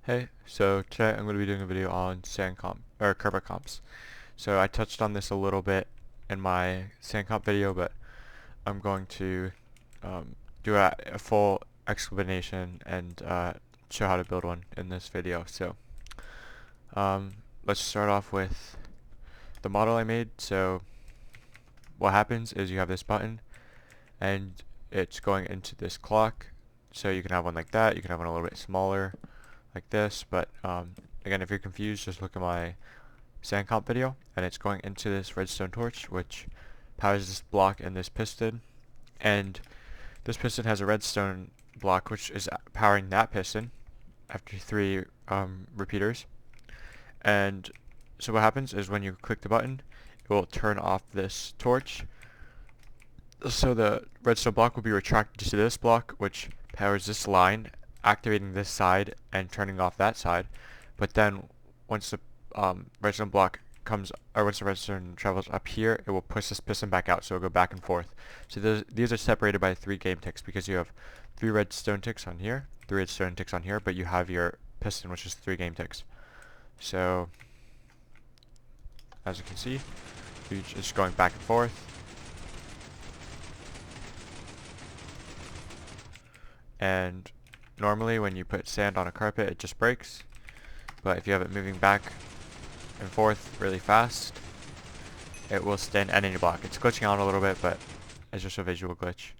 Hey, so today I'm going to be doing a video on sand comp or carpet comps. So I touched on this a little bit in my sand comp video, but I'm going to do a full explanation and show how to build one in this video. So um, let's start off with the model I made. So what happens is you have this button and it's going into this clock. So you can have one like that, you can have one a little bit smaller like this, but again, if you're confused, just look at my sand comp video, and it's going into this redstone torch, which powers this block and this piston, and this piston has a redstone block which is powering that piston after three repeaters. And so what happens is when you click the button, it will turn off this torch, so the redstone block will be retracted to this block, which powers this line, activating this side and turning off that side. But then once the redstone block comes, or once the redstone travels up here, it will push this piston back out, so it'll go back and forth. So these are separated by 3 game ticks, because you have 3 redstone ticks on here, 3 redstone ticks on here, but you have your piston, which is 3 game ticks. So as you can see, you're just going back and forth. And normally when you put sand on a carpet, it just breaks. But if you have it moving back and forth really fast, it will stand any block. It's glitching out a little bit, but it's just a visual glitch.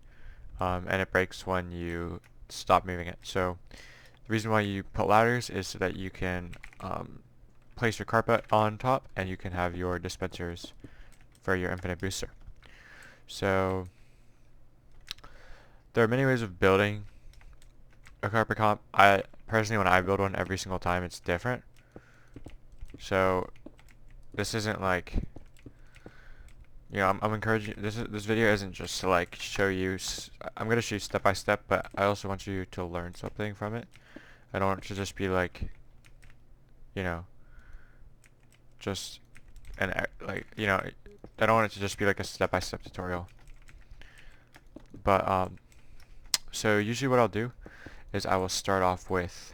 And it breaks when you stop moving it. So the reason why you put ladders is so that you can place your carpet on top, and you can have your dispensers for your infinite booster. So there are many ways of building a carpet comp. I personally, when I build one, every single time it's different. So this isn't like, I'm encouraging, this video isn't just to like show you, I'm gonna show you step by step, but I also want you to learn something from it. I don't want it to just be like, you know, just like, I don't want it to just be like a step by step tutorial. But so usually what I'll do is I will start off with,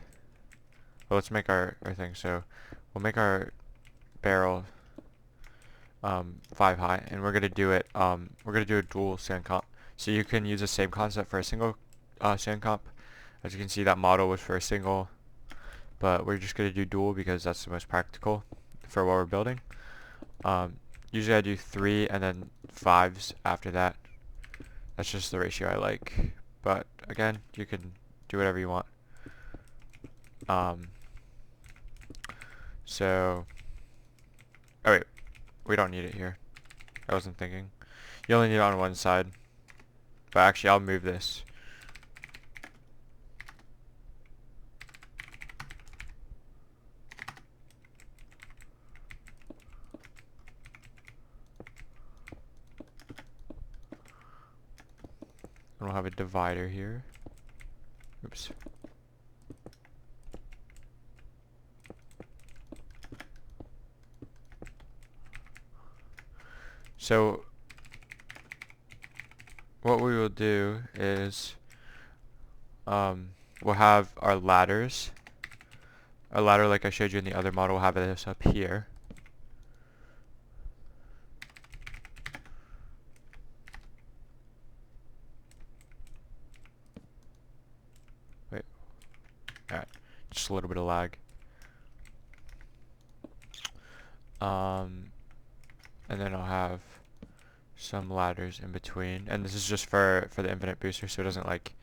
well, let's make our thing. So we'll make our barrel 5 high, and we're gonna do a dual sand comp. So you can use the same concept for a single sand comp. As you can see, that model was for a single, but we're just gonna do dual because that's the most practical for what we're building. Usually I do 3 and then 5s after that. That's just the ratio I like, but again, you can do whatever you want. Um, so, oh wait, we don't need it here. I wasn't thinking. You only need it on one side. But actually, I'll move this. And we'll have a divider here. Oops. So, what we will do is, we'll have our ladders. A ladder, like I showed you in the other model, will have this up here. Wait. Alright. Just a little bit of lag. And then I'll have some ladders in between. And this is just for the infinite booster, so it doesn't like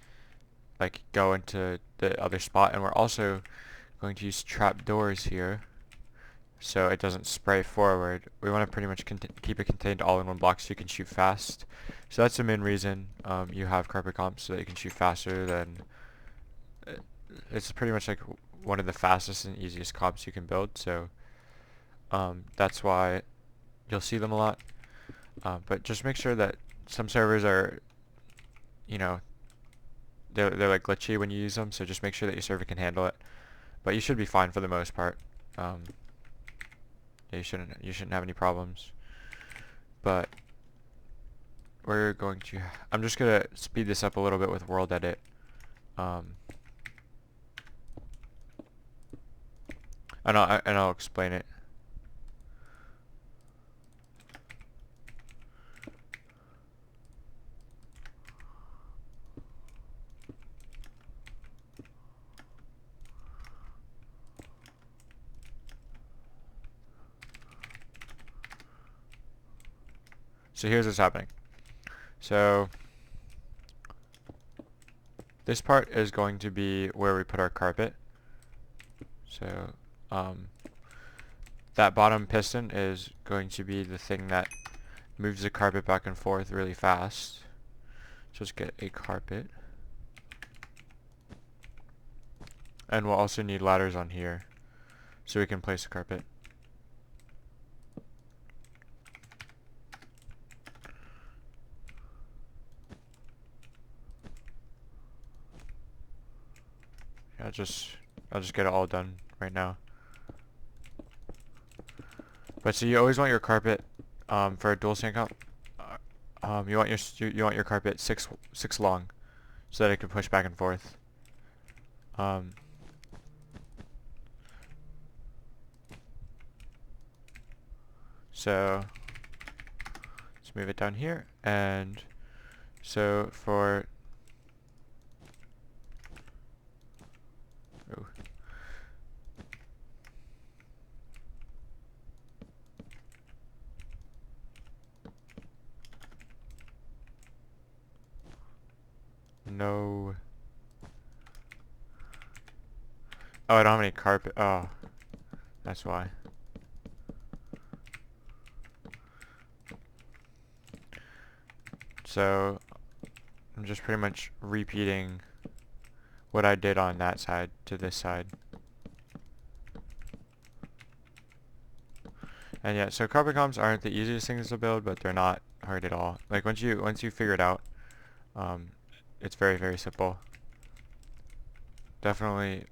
go into the other spot. And we're also going to use trap doors here, so it doesn't spray forward. We want to pretty much keep it contained all in one block so you can shoot fast. So that's the main reason you have carpet comps, so that you can shoot faster than... It's pretty much like one of the fastest and easiest comps you can build, so that's why you'll see them a lot. But just make sure that some servers are, they're like glitchy when you use them, so just make sure that your server can handle it. But you should be fine for the most part. Yeah, you shouldn't have any problems. But I'm just gonna speed this up a little bit with World Edit. and I'll explain it. So here's what's happening. So this part is going to be where we put our carpet. So that bottom piston is going to be the thing that moves the carpet back and forth really fast. So let's get a carpet. And we'll also need ladders on here so we can place the carpet. I'll just get it all done right now. But so you always want your carpet for a dual sand comp. You want your carpet six long, so that it can push back and forth. So let's move it down here, and so for no. Oh, I don't have any carpet. Oh, that's why. So I'm just pretty much repeating what I did on that side to this side. And yeah, so carpet comps aren't the easiest things to build, but they're not hard at all. Like once you figure it out, it's very, very simple. Definitely,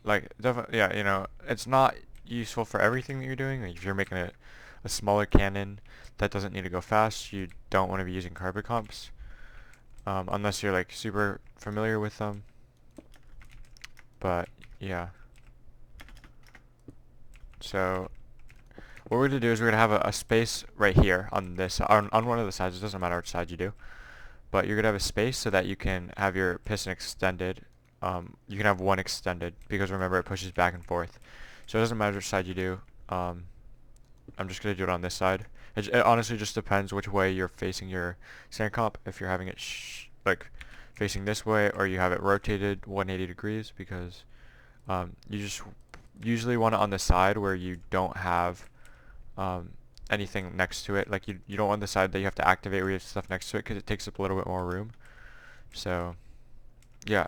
yeah, you know, it's not useful for everything that you're doing. Like if you're making a smaller cannon that doesn't need to go fast, you don't want to be using carpet comps, unless you're like super familiar with them. But yeah. So what we're going to do is we're going to have a space right here on this, on one of the sides. It doesn't matter which side you do. But you're going to have a space so that you can have your piston extended. You can have one extended because remember it pushes back and forth. So it doesn't matter which side you do. I'm just going to do it on this side. It honestly just depends which way you're facing your sand comp. If you're having it like facing this way or you have it rotated 180 degrees because you just usually want it on the side where you don't have anything next to it. Like you don't want the side that you have to activate where you have stuff next to it because it takes up a little bit more room. So yeah,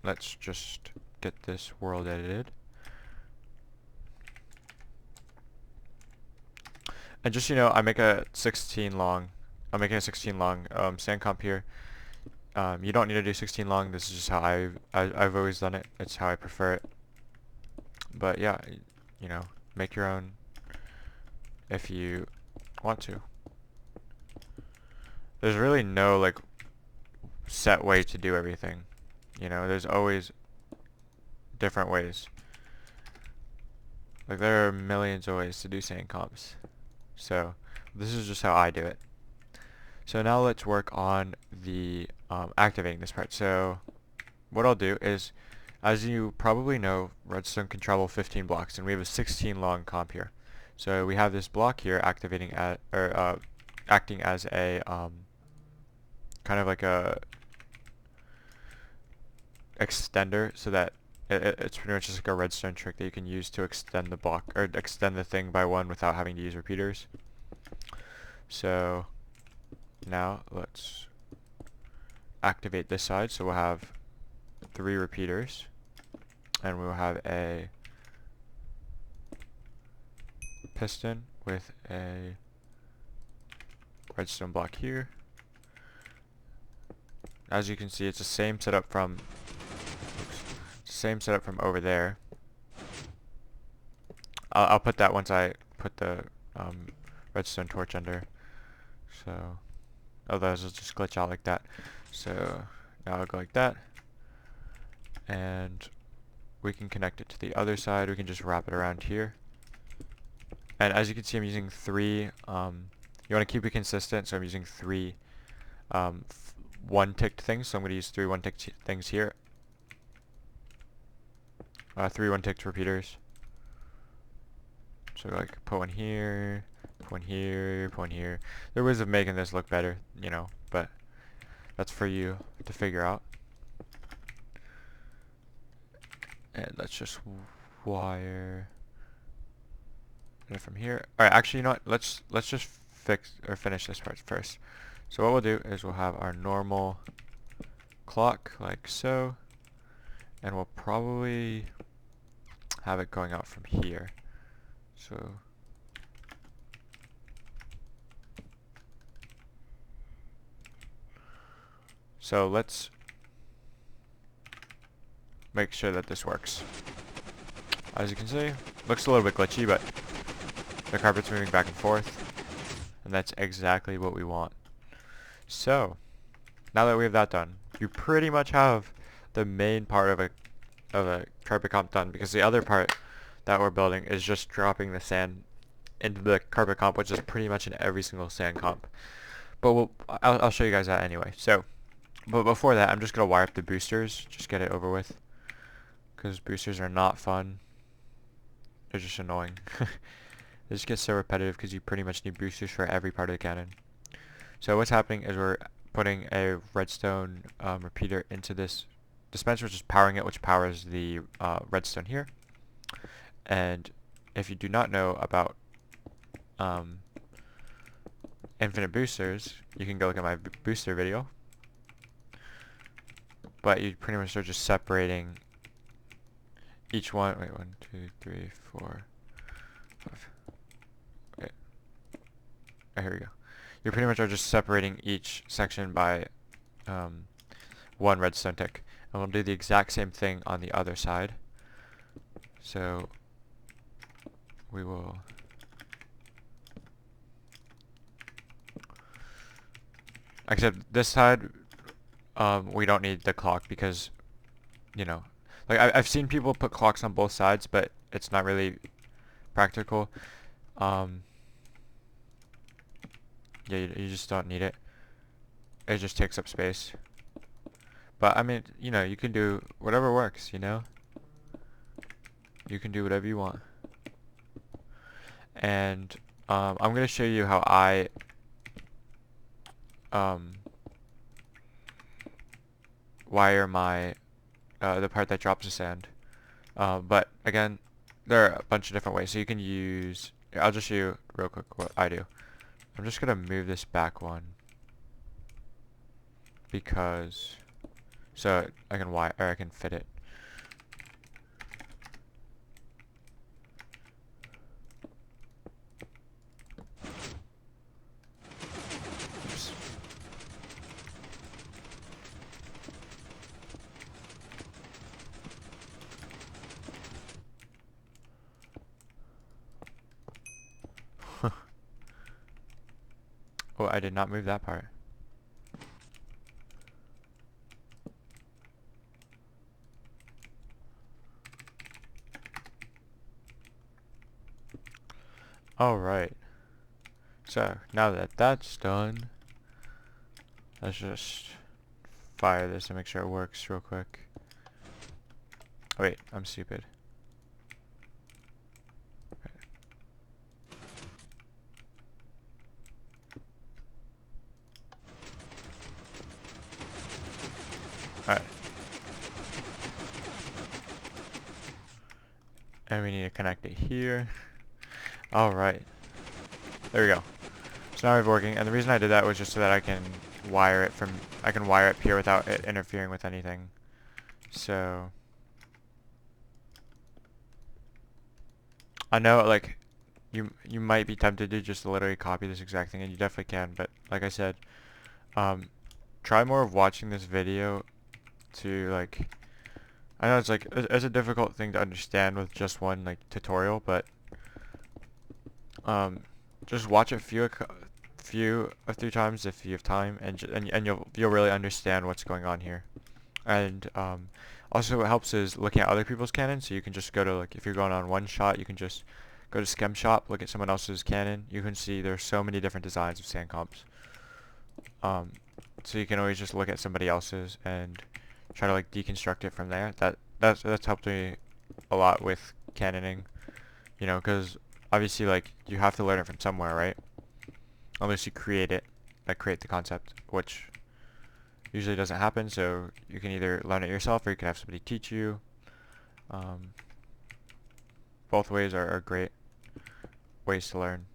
let's just get this world edited. And just I make a 16 long. I'm making a 16 long sand comp here. You don't need to do 16 long. This is just how I've always done it. It's how I prefer it. But yeah, make your own if you want to. There's really no like set way to do everything. There's always different ways. Like there are millions of ways to do sand comps. So this is just how I do it. So now let's work on the activating this part. So what I'll do is, as you probably know, redstone can travel 15 blocks, and we have a 16 long comp here. So we have this block here activating at acting as a kind of like a extender, so that it's pretty much just like a redstone trick that you can use to extend the block or extend the thing by one without having to use repeaters. So now let's activate this side. So we'll have 3 repeaters, and we'll have a piston with a redstone block here. As you can see, it's the same setup from over there. I'll put that once I put the redstone torch under. So otherwise it'll just glitch out like that. So now I'll go like that, and we can connect it to the other side. We can just wrap it around here. And as you can see, I'm using three, you want to keep it consistent, so I'm using three one-ticked things. So I'm going to use three one-ticked things here. Three one-ticked repeaters. So like put one here, put one here, put one here. There are ways of making this look better, you know, but that's for you to figure out. And let's just wire it from here. Alright, actually, you know what? Let's just finish this part first. So what we'll do is we'll have our normal clock like so, and we'll probably have it going out from here. So let's make sure that this works. As you can see, looks a little bit glitchy, but the carpet's moving back and forth, and that's exactly what we want. So now that we have that done, you pretty much have the main part of a carpet comp done, because the other part that we're building is just dropping the sand into the carpet comp, which is pretty much in every single sand comp. But I'll show you guys that anyway. So, but before that, I'm just gonna wire up the boosters, just get it over with, because boosters are not fun. They're just annoying. They just get so repetitive because you pretty much need boosters for every part of the cannon. So what's happening is we're putting a redstone repeater into this dispenser, which is powering it, which powers the redstone here. And if you do not know about infinite boosters, you can go look at my booster video. But you pretty much are just separating each one. Wait, 1, 2, 3, 4, 5. Okay. Oh, here we go. You pretty much are just separating each section by one redstone tick. And we'll do the exact same thing on the other side. So we will except this side we don't need the clock because, you know, like I've seen people put clocks on both sides, but it's not really practical. Yeah, you just don't need it. It just takes up space. But I mean, you know, you can do whatever works, you know? You can do whatever you want. And I'm going to show you how I wire my the part that drops the sand. But again, there are a bunch of different ways. So you can use, I'll just show you real quick what I do. I'm just going to move this back one because so I can wire, or I can fit it. Oops. Oh, I did not move that part. Alright. So, now that that's done, let's just fire this and make sure it works real quick. Oh, wait, I'm stupid. Alright. And we need to connect it here. Alright. There we go. So now it's working, and the reason I did that was just so that I can wire it up here without it interfering with anything. So I know, like, you might be tempted to just literally copy this exact thing, and you definitely can, but like I said, try more of watching this video to, like, I know it's like it's a difficult thing to understand with just one like tutorial, but just watch it few or 3 times if you have time, and you'll really understand what's going on here. And Also, what helps is looking at other people's cannons. So you can just go to, like, if you're going on one shot, you can just go to Schem Shop, look at someone else's cannon. You can see there's so many different designs of sand comps. So you can always just look at somebody else's and try to like deconstruct it from there. That's helped me a lot with cannoning, you know, because obviously like you have to learn it from somewhere, right? Unless you create it, like create the concept, which usually doesn't happen. So you can either learn it yourself or you can have somebody teach you. Both ways are great ways to learn.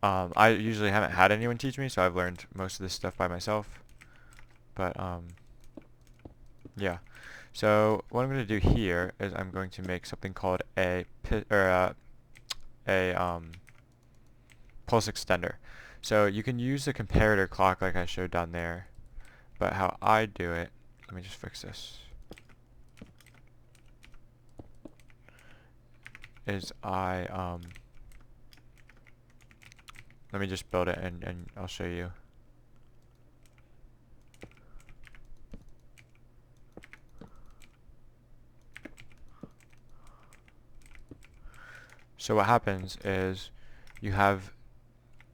I usually haven't had anyone teach me, so I've learned most of this stuff by myself. But yeah. So what I'm going to do here is I'm going to make something called a pulse extender. So you can use the comparator clock like I showed down there, but how I do it, let me just fix this, is let me just build it and I'll show you. So what happens is you have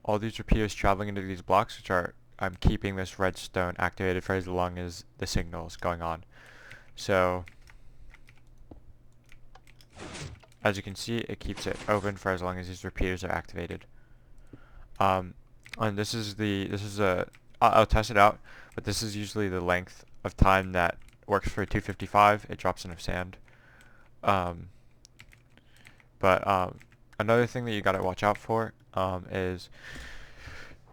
all these repeaters traveling into these blocks, which are, I'm keeping this redstone activated for as long as the signal is going on. So as you can see, it keeps it open for as long as these repeaters are activated. And this is I'll test it out, but this is usually the length of time that works for 255. It drops enough sand. Another thing that you gotta watch out for is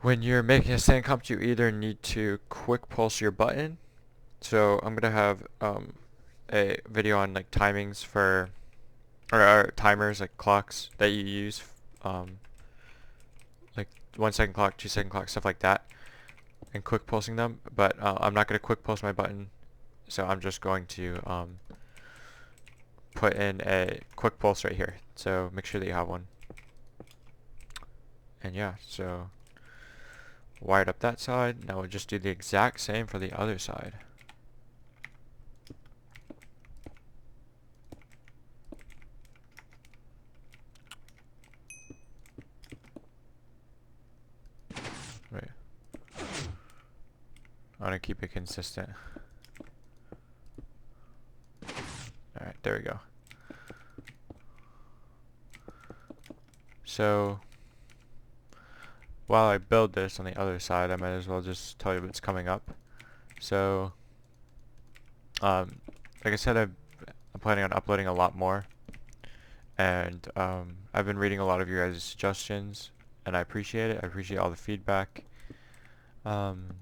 when you're making a sand comp, you either need to quick pulse your button. So I'm gonna have a video on like timings for or timers, like clocks that you use, like 1 second clock, 2 second clock, stuff like that, and quick pulsing them. But I'm not gonna quick pulse my button, so I'm just going to put in a quick pulse right here. So make sure that you have one. And yeah, so wired up that side. Now we'll just do the exact same for the other side. Right. I want to keep it consistent. Alright, there we go. So while I build this on the other side, I might as well just tell you what's coming up. So like I said, I'm planning on uploading a lot more, and I've been reading a lot of your guys' suggestions, and I appreciate it. I appreciate all the feedback, and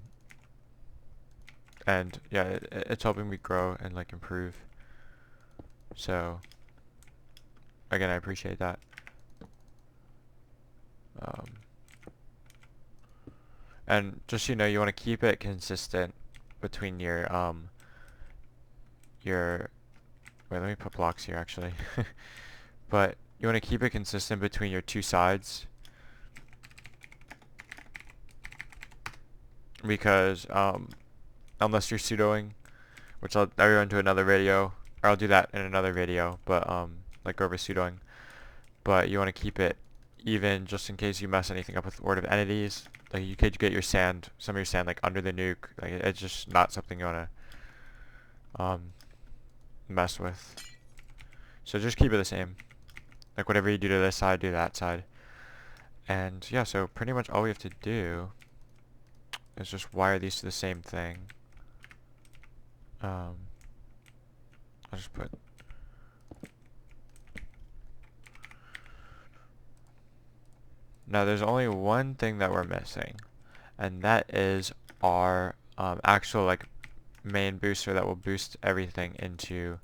yeah, it's helping me grow and like improve. So again, I appreciate that. And just so you know, you want to keep it consistent between your wait, let me put blocks here actually. But you want to keep it consistent between your two sides, because unless you're pseudoing, which I'll go into another video, or I'll do that in another video, but like over pseudoing. But you want to keep it even just in case you mess anything up with Word of Entities. Like you could get your sand, some of your sand like under the nuke. Like it's just not something you want to mess with. So just keep it the same. Like whatever you do to this side, do that side. And yeah, so pretty much all we have to do is just wire these to the same thing. I'll just put now there's only one thing that we're missing, and that is our actual like main booster that will boost everything into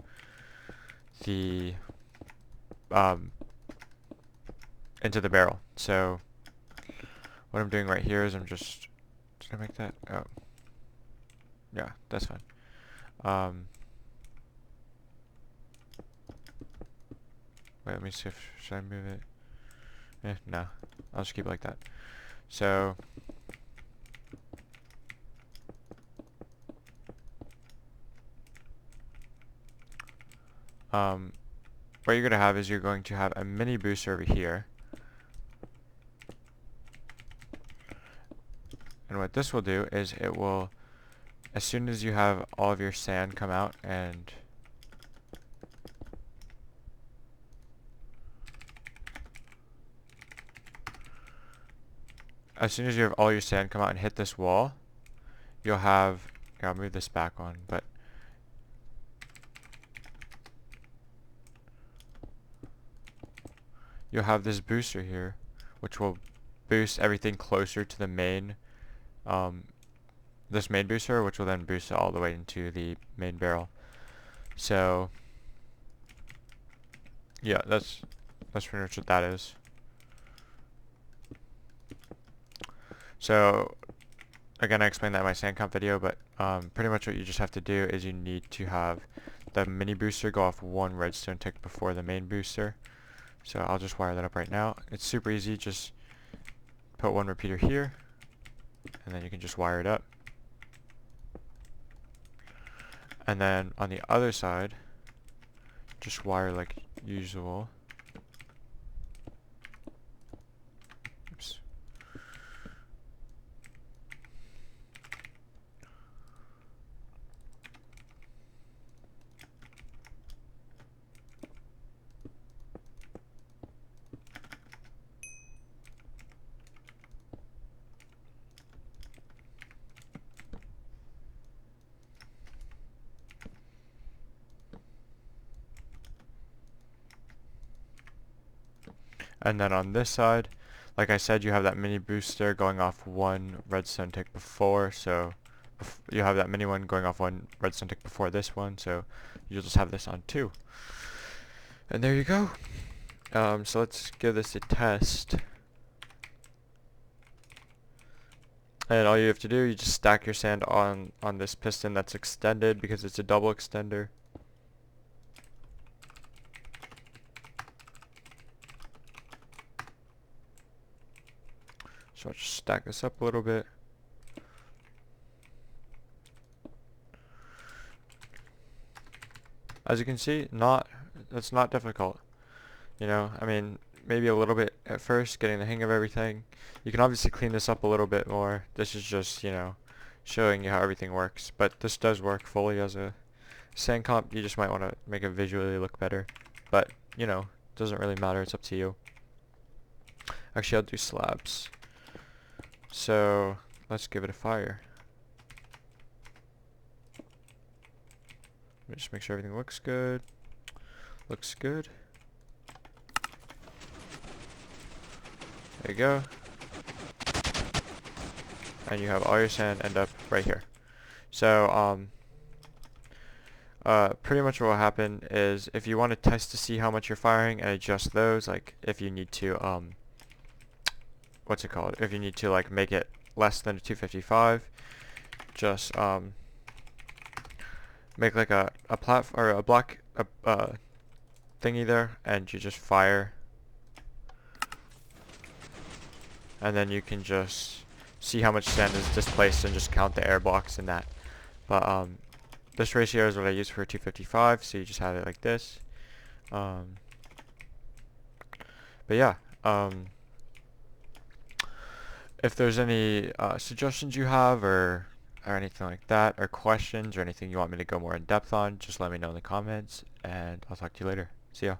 the barrel. So what I'm doing right here is I'm just did I make that? Oh, yeah, that's fine. Wait, let me see if should I move it? No, I'll just keep it like that. So what you're going to have is you're going to have a mini booster over here. And what this will do is it will, as soon as you have all of your sand come out and hit this wall, you'll have, here, I'll move this back on, but you'll have this booster here, which will boost everything closer to the main, this main booster, which will then boost it all the way into the main barrel. So, yeah, that's pretty much what that is. So, again, I explained that in my sand comp video, but pretty much what you just have to do is you need to have the mini booster go off one redstone tick before the main booster. So I'll just wire that up right now. It's super easy, just put one repeater here, and then you can just wire it up. And then on the other side, just wire like usual. Oops. And then on this side, like I said, you have that mini booster going off one redstone tick before, so you have that mini one going off one redstone tick before this one, so you'll just have this on two. And there you go. So let's give this a test. And all you have to do, you just stack your sand on this piston that's extended because it's a double extender. So I'll just stack this up a little bit. As you can see, that's not difficult. You know, I mean, maybe a little bit at first, getting the hang of everything. You can obviously clean this up a little bit more. This is just, you know, showing you how everything works. But this does work fully as a sand comp. You just might want to make it visually look better. But, you know, it doesn't really matter. It's up to you. Actually, I'll do slabs. So, let's give it a fire. Let me just make sure everything looks good. Looks good. There you go. And you have all your sand end up right here. So, pretty much what will happen is if you want to test to see how much you're firing and adjust those, like if you need to, what's it called? If you need to like make it less than a 255, just make like a block thingy there, and you just fire, and then you can just see how much sand is displaced and just count the air blocks in that. But this ratio is what I use for 255, so you just have it like this. But yeah, if there's any suggestions you have or anything like that, or questions or anything you want me to go more in depth on, just let me know in the comments, and I'll talk to you later. See ya.